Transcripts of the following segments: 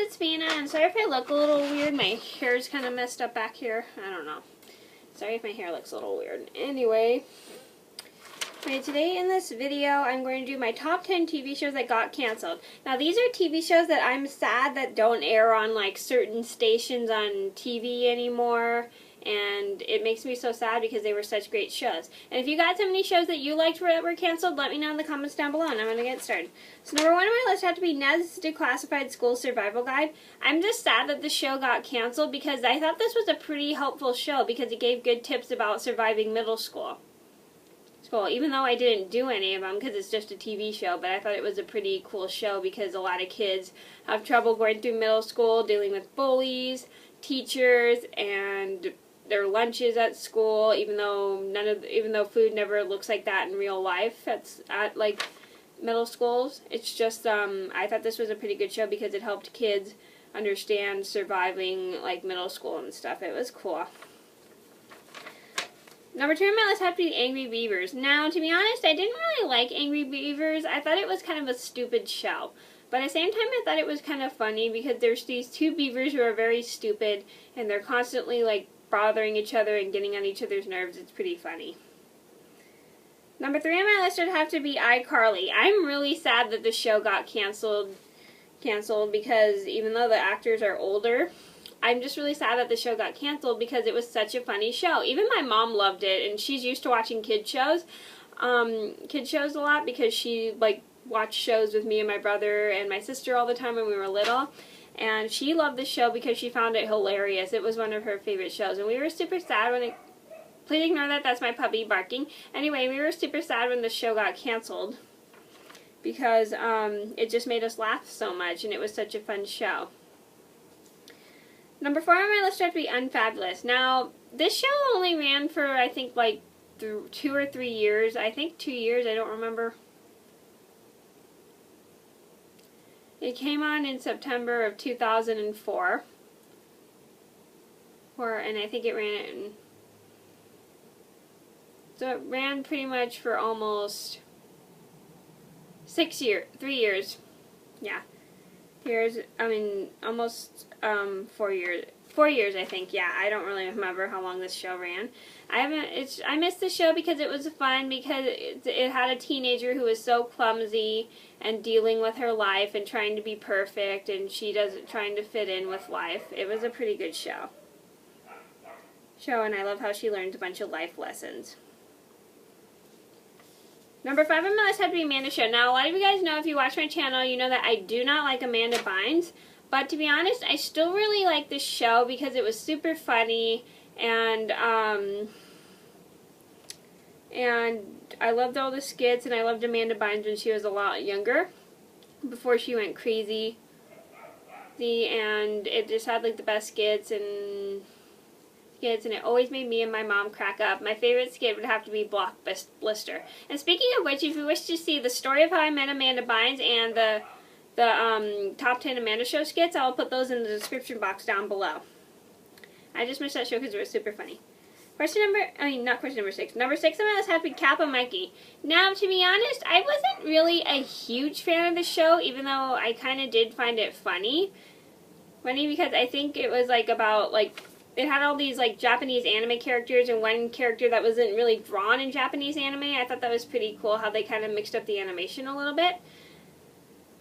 it's Vina, and sorry if I look a little weird. My hair's kind of messed up back here. I don't know. Sorry if my hair looks a little weird. Anyway, today in this video, I'm going to do my top 10 TV shows that got canceled. Now, these are TV shows that I'm sad that don't air on, like, certain stations on TV anymore. And it makes me so sad because they were such great shows. And if you got so many shows that you liked that were canceled, let me know in the comments down below, and I'm going to get started. So number one on my list had to be Ned's Declassified School Survival Guide. I'm just sad that the show got canceled because I thought this was a pretty helpful show because it gave good tips about surviving middle school. Even though I didn't do any of them because it's just a TV show, but I thought it was a pretty cool show because a lot of kids have trouble going through middle school, dealing with bullies, teachers, and their lunches at school, even though food never looks like that in real life at like middle schools. It's just I thought this was a pretty good show because it helped kids understand surviving like middle school and stuff. It was cool. Number two on my list had to be Angry Beavers. Now, to be honest, I didn't really like Angry Beavers. I thought it was kind of a stupid show. But at the same time, I thought it was kind of funny because there's these two beavers who are very stupid and they're constantly like bothering each other and getting on each other's nerves. It's pretty funny. Number three on my list would have to be iCarly. I'm really sad that the show got canceled because even though the actors are older, I'm just really sad that the show got canceled because it was such a funny show. Even my mom loved it, and she's used to watching kid shows a lot because she like watched shows with me and my brother and my sister all the time when we were little. And she loved the show because she found it hilarious. It was one of her favorite shows. And we were super sad when it... Please ignore that. That's my puppy barking. Anyway, we were super sad when the show got canceled. Because it just made us laugh so much. And it was such a fun show. Number four on my list had to be Unfabulous. Now, this show only ran for, I think, like 2 or 3 years. I think 2 years. I don't remember. It came on in September of 2004, and I think it ran so it ran pretty much for almost 3 years, yeah, almost 4 years. 4 years, I think. Yeah, I don't really remember how long this show ran. I missed the show because it was fun because it had a teenager who was so clumsy and dealing with her life and trying to be perfect, and trying to fit in with life. It was a pretty good show, and I love how she learned a bunch of life lessons. Number five on my list had to be Amanda Show. Now, a lot of you guys know, if you watch my channel, you know that I do not like Amanda Bynes. But to be honest, I still really like this show because it was super funny, and I loved all the skits, and I loved Amanda Bynes when she was a lot younger, before she went crazy. And it just had like the best skits, and it always made me and my mom crack up. My favorite skit would have to be Blockbuster. And speaking of which, if you wish to see the story of how I met Amanda Bynes and the top 10 Amanda Show skits, I'll put those in the description box down below. I just missed that show because it was super funny. Number 6. Number 6 on my list had to be Kappa Mikey. Now, to be honest, I wasn't really a huge fan of the show, even though I kind of did find it funny. Funny because I think it was like about, like, it had all these like Japanese anime characters and one character that wasn't really drawn in Japanese anime. I thought that was pretty cool how they kind of mixed up the animation a little bit.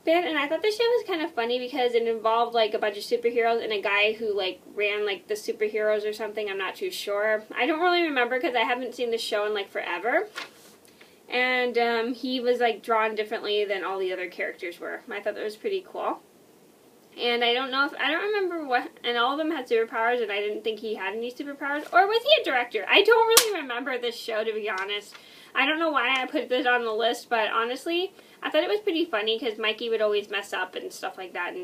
And I thought the show was kind of funny because it involved like a bunch of superheroes and a guy who like ran like the superheroes or something. I'm not too sure. I don't really remember because I haven't seen the show in like forever. And he was like drawn differently than all the other characters were. I thought that was pretty cool. And I don't remember what, and all of them had superpowers, and I didn't think he had any superpowers. Or was he a director? I don't really remember this show, to be honest. I don't know why I put this on the list, but honestly, I thought it was pretty funny because Mikey would always mess up and stuff like that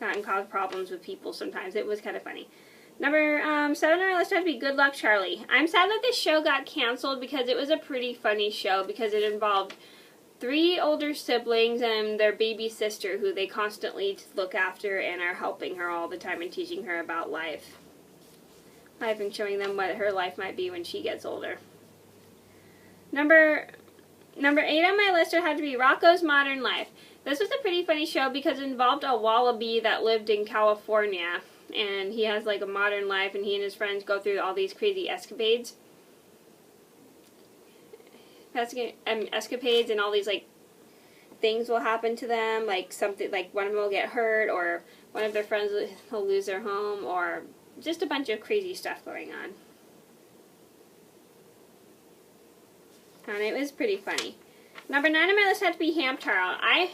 and cause problems with people sometimes. It was kind of funny. Number 7 on our list had to be Good Luck Charlie. I'm sad that this show got canceled because it was a pretty funny show because it involved 3 older siblings and their baby sister who they constantly look after and are helping her all the time and teaching her about life. And showing them what her life might be when she gets older. Number Number 8 on my list would have to be Rocko's Modern Life. This was a pretty funny show because it involved a wallaby that lived in California. And he has like a modern life, and he and his friends go through all these crazy escapades. Escapades, and all these like things will happen to them, like something like one of them will get hurt, or one of their friends will lose their home, or just a bunch of crazy stuff going on. And it was pretty funny. Number 9 on my list had to be Hamtaro. I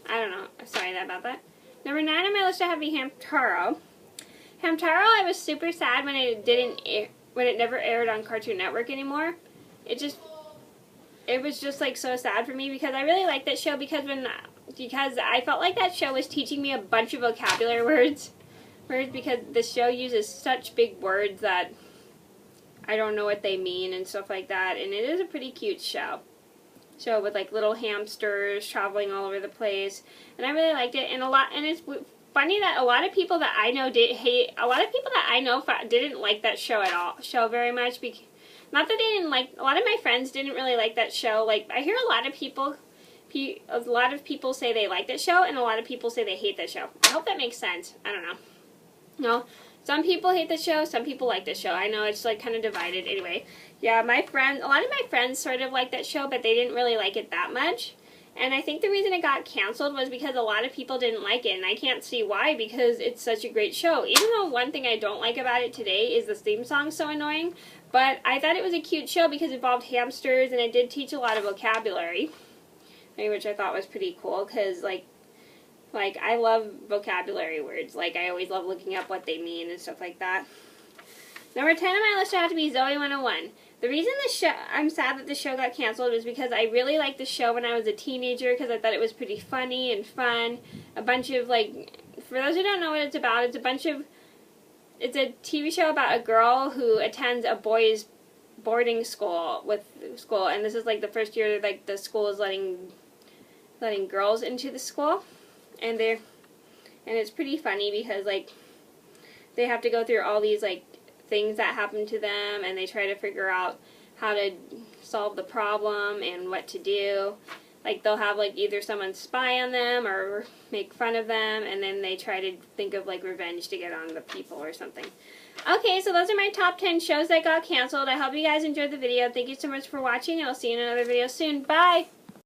don't know. Sorry about that. Number 9 on my list had to be Hamtaro. Hamtaro, I was super sad when it never aired on Cartoon Network anymore. It was just like so sad for me because I really liked that show because I felt like that show was teaching me a bunch of vocabulary words because the show uses such big words that I don't know what they mean and stuff like that, and it is a pretty cute show with like little hamsters traveling all over the place, and I really liked it. And it's funny that a lot of people that I know didn't like that show very much. Not that they didn't like. A lot of my friends didn't really like that show. Like I hear a lot of people say they like that show, and a lot of people say they hate that show. I hope that makes sense. I don't know. No. Some people hate the show, some people like the show. I know it's like kind of divided. Anyway, yeah, a lot of my friends sort of like that show, but they didn't really like it that much. And I think the reason it got canceled was because a lot of people didn't like it, and I can't see why because it's such a great show. Even though one thing I don't like about it today is the theme song so annoying, but I thought it was a cute show because it involved hamsters and it did teach a lot of vocabulary, which I thought was pretty cool because like I love vocabulary words. Like I always love looking up what they mean and stuff like that. Number 10 on my list would have to be Zoey 101. The reason I'm sad that the show got canceled was because I really liked the show when I was a teenager because I thought it was pretty funny and fun. A bunch of for those who don't know what it's about, it's a TV show about a girl who attends a boys' boarding school and this is like the first year like the school is letting girls into the school. And it's pretty funny because like they have to go through all these like things that happen to them, and they try to figure out how to solve the problem and what to do. Like they'll have like either someone spy on them or make fun of them, and then they try to think of like revenge to get on the people or something. Okay, so those are my top 10 shows that got canceled. I hope you guys enjoyed the video. Thank you so much for watching, and I'll see you in another video soon. Bye!